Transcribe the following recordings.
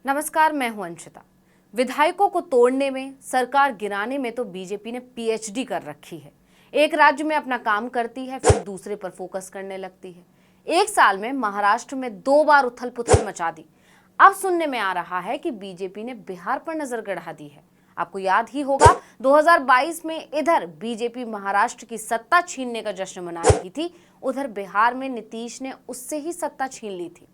नमस्कार, मैं हूं अंशिता। विधायकों को तोड़ने में, सरकार गिराने में तो बीजेपी ने पीएचडी कर रखी है। एक राज्य में अपना काम करती है, फिर दूसरे पर फोकस करने लगती है। एक साल में महाराष्ट्र में 2 बार उथल पुथल मचा दी। अब सुनने में आ रहा है कि बीजेपी ने बिहार पर नजर गड़ा दी है। आपको याद ही होगा 2022 में इधर बीजेपी महाराष्ट्र की सत्ता छीनने का जश्न मना रही थी, उधर बिहार में नीतीश ने उससे ही सत्ता छीन ली थी।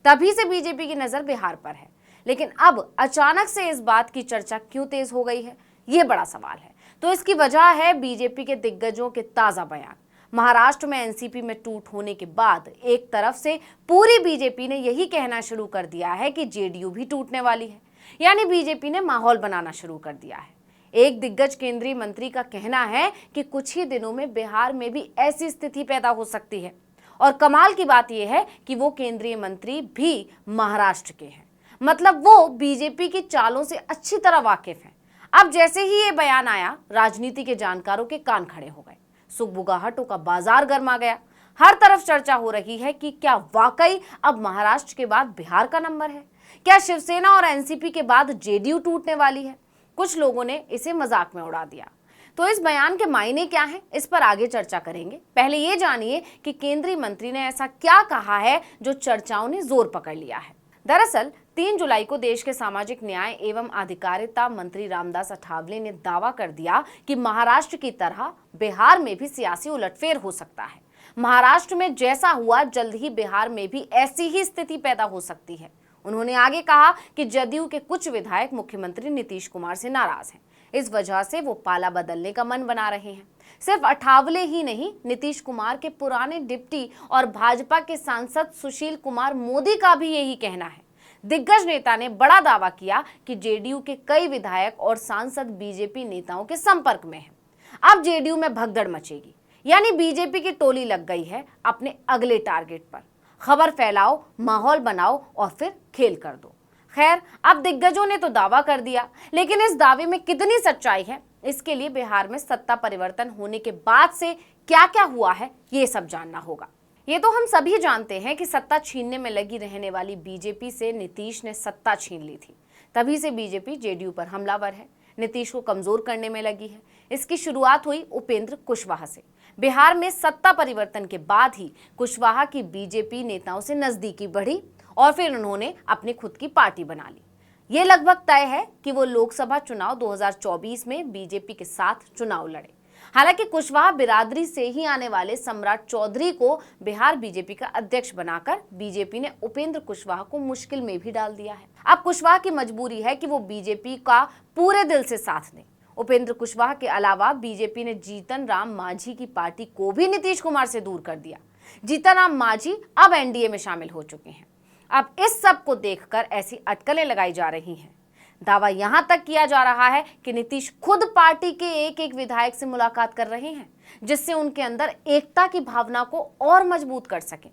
तभी से बीजेपी की नजर बिहार पर है। लेकिन अब अचानक से इस बात की चर्चा क्यों तेज हो गई है, ये बड़ा सवाल है। तो इसकी वजह है बीजेपी के दिग्गजों के ताजा बयान। महाराष्ट्र में एनसीपी में टूट होने के बाद एक तरफ से पूरी बीजेपी ने यही कहना शुरू कर दिया है कि जेडीयू भी टूटने वाली है, यानी बीजेपी ने माहौल बनाना शुरू कर दिया है। एक दिग्गज केंद्रीय मंत्री का कहना है कि कुछ ही दिनों में बिहार में भी ऐसी स्थिति पैदा हो सकती है। और कमाल की बात यह है कि वो केंद्रीय मंत्री भी महाराष्ट्र के हैं, मतलब वो बीजेपी की चालों से अच्छी तरह वाकिफ हैं। अब जैसे ही ये बयान आया, राजनीति के जानकारों के कान खड़े हो गए। सुगबुगाहटों का बाजार गर्मा गया। हर तरफ चर्चा हो रही है कि क्या वाकई अब महाराष्ट्र के बाद बिहार का नंबर है? क्या शिवसेना और एनसीपी के बाद जेडीयू टूटने वाली है? कुछ लोगों ने इसे मजाक में उड़ा दिया। तो इस बयान के मायने क्या हैं, इस पर आगे चर्चा करेंगे। पहले ये जानिए कि केंद्रीय मंत्री ने ऐसा क्या कहा है जो चर्चाओं ने जोर पकड़ लिया है। दरअसल 3 जुलाई को देश के सामाजिक न्याय एवं अधिकारिता मंत्री रामदास अठावले ने दावा कर दिया कि महाराष्ट्र की तरह बिहार में भी सियासी उलटफेर हो सकता है। महाराष्ट्र में जैसा हुआ, जल्द ही बिहार में भी ऐसी ही स्थिति पैदा हो सकती है। उन्होंने आगे कहा कि जदयू के कुछ विधायक मुख्यमंत्री नीतीश कुमार से नाराज हैं। इस वजह से वो पाला बदलने का मन बना रहे हैं। सिर्फ अठावले ही नहीं, नीतीश कुमार के पुराने डिप्टी और भाजपा के सांसद सुशील कुमार मोदी का भी यही कहना है। दिग्गज नेता ने बड़ा दावा किया कि जेडीयू के कई विधायक और सांसद बीजेपी नेताओं के संपर्क में हैं। अब जेडीयू में भगदड़ मचेगी, यानी बीजेपी की टोली लग गई है अपने अगले टारगेट पर। खबर फैलाओ, माहौल बनाओ और फिर खेल कर दो। खैर, अब दिग्गजों ने तो दावा कर दिया, लेकिन इस दावे में कितनी सच्चाई है, इसके लिए बिहार में सत्ता परिवर्तन होने के बाद से क्या क्या हुआ है, ये सब जानना होगा। ये तो हम सभी जानते हैं कि सत्ता छीनने में लगी रहने वाली बीजेपी से नीतीश ने सत्ता छीन ली थी। तभी से बीजेपी जेडीयू पर हमलावर है, नीतीश को कमजोर करने में लगी है। इसकी शुरुआत हुई उपेंद्र कुशवाहा से। बिहार में सत्ता परिवर्तन के बाद ही कुशवाहा की बीजेपी नेताओं से नजदीकी बढ़ी और फिर उन्होंने अपनी खुद की पार्टी बना ली। ये लगभग तय है कि वो लोकसभा चुनाव 2024 में बीजेपी के साथ चुनाव लड़े। हालांकि कुशवाहा बिरादरी से ही आने वाले सम्राट चौधरी को बिहार बीजेपी का अध्यक्ष बनाकर बीजेपी ने उपेंद्र कुशवाहा को मुश्किल में भी डाल दिया है। अब कुशवाहा की मजबूरी है कि वो बीजेपी का पूरे दिल से साथ दें। उपेंद्र कुशवाहा के अलावा बीजेपी ने जीतन राम मांझी की पार्टी को भी नीतीश कुमार से दूर कर दिया। जीतन राम मांझी अब एनडीए में शामिल हो चुके हैं। अब इस सब को देखकर ऐसी अटकलें लगाई जा रही हैं। दावा यहां तक किया जा रहा है कि नीतीश खुद पार्टी के एक एक विधायक से मुलाकात कर रहे हैं, जिससे उनके अंदर एकता की भावना को और मजबूत कर सकें।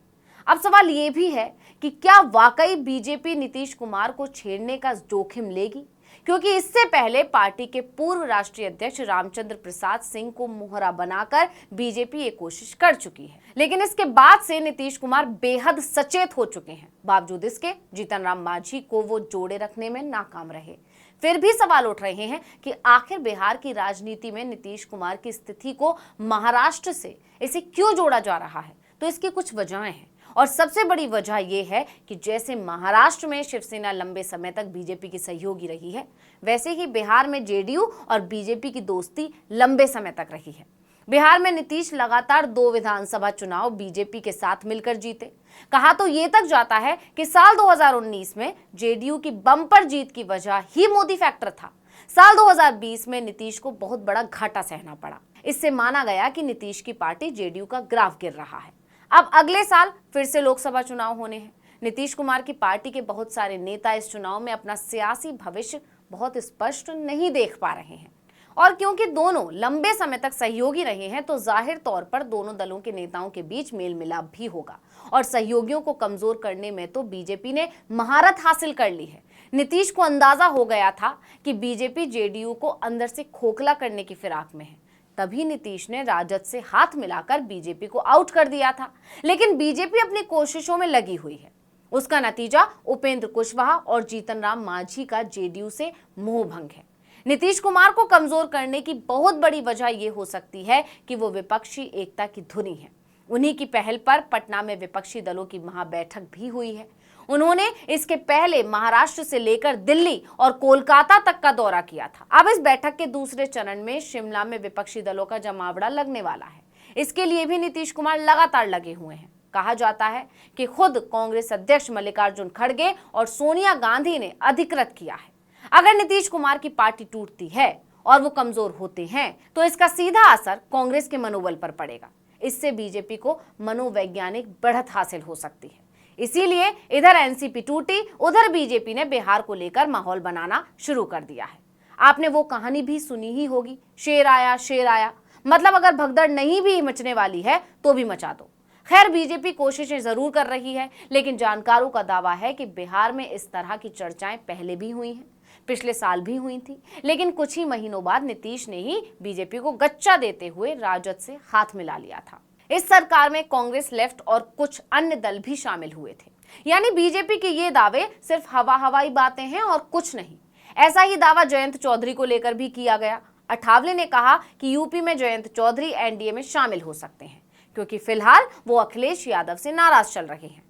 अब सवाल ये भी है कि क्या वाकई बीजेपी नीतीश कुमार को छेड़ने का जोखिम लेगी, क्योंकि इससे पहले पार्टी के पूर्व राष्ट्रीय अध्यक्ष रामचंद्र प्रसाद सिंह को मोहरा बनाकर बीजेपी ये कोशिश कर चुकी है। लेकिन इसके बाद से नीतीश कुमार बेहद सचेत हो चुके हैं। बावजूद इसके जीतन राम मांझी को वो जोड़े रखने में नाकाम रहे। फिर भी सवाल उठ रहे हैं कि आखिर बिहार की राजनीति में नीतीश कुमार की स्थिति को महाराष्ट्र से इसे क्यों जोड़ा जा रहा है। तो इसकी कुछ वजहें हैं और सबसे बड़ी वजह यह है कि जैसे महाराष्ट्र में शिवसेना लंबे समय तक बीजेपी की सहयोगी रही है, वैसे ही बिहार में जेडीयू और बीजेपी की दोस्ती लंबे समय तक रही है। बिहार में नीतीश लगातार 2 विधानसभा चुनाव बीजेपी के साथ मिलकर जीते। कहा तो ये तक जाता है कि साल 2019 में जेडीयू की बम्पर जीत की वजह ही मोदी फैक्टर था। साल 2020 में नीतीश को बहुत बड़ा घाटा सहना पड़ा। इससे माना गया कि नीतीश की पार्टी जेडीयू का ग्राफ गिर रहा है। अब अगले साल फिर से लोकसभा चुनाव होने हैं। नीतीश कुमार की पार्टी के बहुत सारे नेता इस चुनाव में अपना सियासी भविष्य बहुत स्पष्ट नहीं देख पा रहे हैं। और क्योंकि दोनों लंबे समय तक सहयोगी रहे हैं, तो जाहिर तौर पर दोनों दलों के नेताओं के बीच मेल मिलाप भी होगा और सहयोगियों को कमजोर करने में तो बीजेपी ने महारत हासिल कर ली है। नीतीश को अंदाजा हो गया था कि बीजेपी जेडीयू को अंदर से खोखला करने की फिराक में है। तभी नीतीश ने राजद से हाथ मिलाकर बीजेपी को आउट कर दिया था। लेकिन बीजेपी अपनी कोशिशों में लगी हुई है। उसका नतीजा उपेंद्र कुशवाहा और जीतन राम मांझी का जेडीयू से मोहभंग है। नीतीश कुमार को कमजोर करने की बहुत बड़ी वजह यह हो सकती है कि वो विपक्षी एकता की धुनी है। उन्हीं की पहल पर पटना में विपक्षी दलों की महाबैठक भी हुई है। उन्होंने इसके पहले महाराष्ट्र से लेकर दिल्ली और कोलकाता तक का दौरा किया था। अब इस बैठक के दूसरे चरण में शिमला में विपक्षी दलों का जमावड़ा लगने वाला है। इसके लिए भी नीतीश कुमार लगातार लगे हुए हैं। कहा जाता है कि खुद कांग्रेस अध्यक्ष मल्लिकार्जुन खड़गे और सोनिया गांधी ने अधिकृत किया है। अगर नीतीश कुमार की पार्टी टूटती है और वो कमजोर होते हैं तो इसका सीधा असर कांग्रेस के मनोबल पर पड़ेगा। इससे बीजेपी को मनोवैज्ञानिक बढ़त हासिल हो सकती है। इसीलिए इधर एनसीपी टूटी, उधर बीजेपी ने बिहार को लेकर माहौल बनाना शुरू कर दिया है। आपने वो कहानी भी सुनी ही होगी, शेर आया, मतलब अगर भगदड़ नहीं भी मचने वाली है तो भी मचा दो। खैर, बीजेपी कोशिशें जरूर कर रही है, लेकिन जानकारों का दावा है कि बिहार में इस तरह की चर्चाएं पहले भी हुई हैं, पिछले साल भी हुई थी, लेकिन कुछ ही महीनों बाद नीतीश ने ही बीजेपी को गच्चा देते हुए राजद से हाथ मिला लिया था। इस सरकार में कांग्रेस, लेफ्ट और कुछ अन्य दल भी शामिल हुए थे। यानी बीजेपी के ये दावे सिर्फ हवाई बातें हैं और कुछ नहीं। ऐसा ही दावा जयंत चौधरी को लेकर भी किया गया। अठावले ने कहा कि यूपी में जयंत चौधरी एनडीए में शामिल हो सकते हैं, क्योंकि फिलहाल वो अखिलेश यादव से नाराज चल रहे हैं।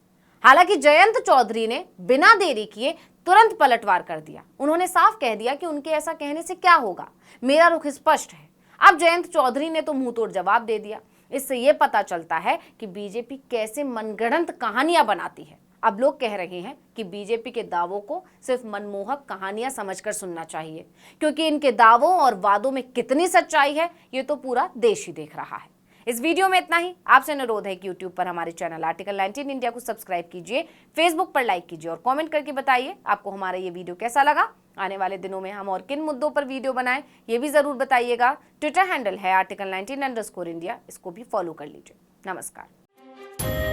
हालांकि जयंत चौधरी ने बिना देरी किए तुरंत पलटवार कर दिया। उन्होंने साफ कह दिया कि उनके ऐसा कहने से क्या होगा, मेरा रुख स्पष्ट है। अब जयंत चौधरी ने तो मुंह तोड़ जवाब दे दिया। इससे यह पता चलता है कि बीजेपी कैसे मनगढ़ंत कहानियां बनाती है। अब लोग कह रहे हैं कि बीजेपी के दावों को सिर्फ मनमोहक कहानियां समझकर सुनना चाहिए, क्योंकि इनके दावों और वादों में कितनी सच्चाई है ये तो पूरा देश ही देख रहा है। इस वीडियो में इतना ही। आपसे अनुरोध है कि YouTube पर हमारे चैनल आर्टिकल 19 इंडिया को सब्सक्राइब कीजिए, Facebook पर लाइक कीजिए और कमेंट करके बताइए आपको हमारा ये वीडियो कैसा लगा। आने वाले दिनों में हम और किन मुद्दों पर वीडियो बनाएं ये भी जरूर बताइएगा। ट्विटर हैंडल है article19_India, इसको भी फॉलो कर लीजिए। नमस्कार।